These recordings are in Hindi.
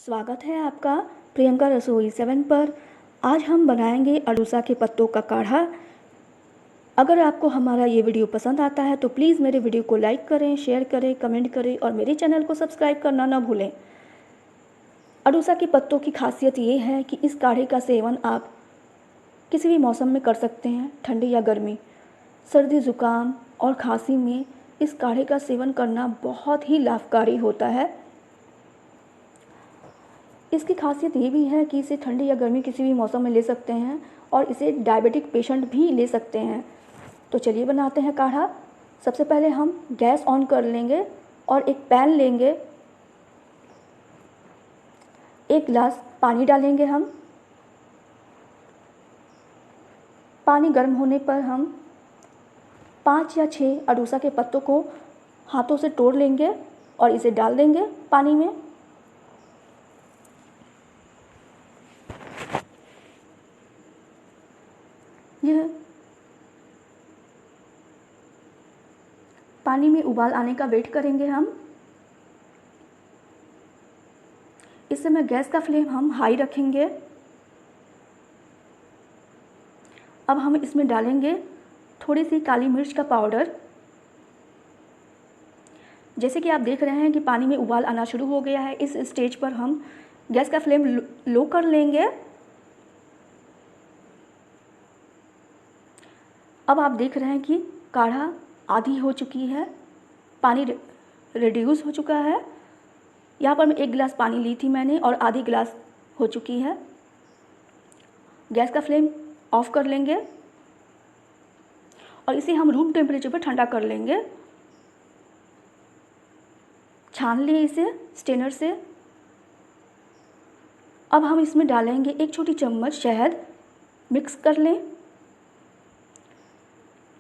स्वागत है आपका प्रियंका रसोई 7 पर। आज हम बनाएंगे अड़ूसा के पत्तों का काढ़ा। अगर आपको हमारा ये वीडियो पसंद आता है तो प्लीज़ मेरे वीडियो को लाइक करें, शेयर करें, कमेंट करें और मेरे चैनल को सब्सक्राइब करना ना भूलें। अड़ूसा के पत्तों की खासियत ये है कि इस काढ़े का सेवन आप किसी भी मौसम में कर सकते हैं, ठंडी या गर्मी। सर्दी, ज़ुकाम और खांसी में इस काढ़े का सेवन करना बहुत ही लाभकारी होता है। इसकी खासियत ये भी है कि इसे ठंडी या गर्मी किसी भी मौसम में ले सकते हैं और इसे डायबिटिक पेशेंट भी ले सकते हैं। तो चलिए बनाते हैं काढ़ा। सबसे पहले हम गैस ऑन कर लेंगे और एक पैन लेंगे। 1 गिलास पानी डालेंगे हम। पानी गर्म होने पर हम 5 या 6 अड़ूसा के पत्तों को हाथों से तोड़ लेंगे और इसे डाल देंगे पानी में। यह पानी में उबाल आने का वेट करेंगे हम। इस समय गैस का फ्लेम हम हाई रखेंगे। अब हम इसमें डालेंगे थोड़ी सी काली मिर्च का पाउडर। जैसे कि आप देख रहे हैं कि पानी में उबाल आना शुरू हो गया है। इस स्टेज पर हम गैस का फ्लेम लो कर लेंगे। अब आप देख रहे हैं कि काढ़ा आधी हो चुकी है, पानी रिड्यूस हो चुका है। यहाँ पर मैं 1 गिलास पानी ली थी मैंने और आधी गिलास हो चुकी है। गैस का फ्लेम ऑफ कर लेंगे और इसे हम रूम टेम्परेचर पर ठंडा कर लेंगे। छान लें इसे स्ट्रेनर से। अब हम इसमें डालेंगे 1 छोटी चम्मच शहद। मिक्स कर लें।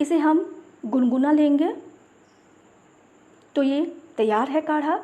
इसे हम गुनगुना लेंगे तो ये तैयार है काढ़ा।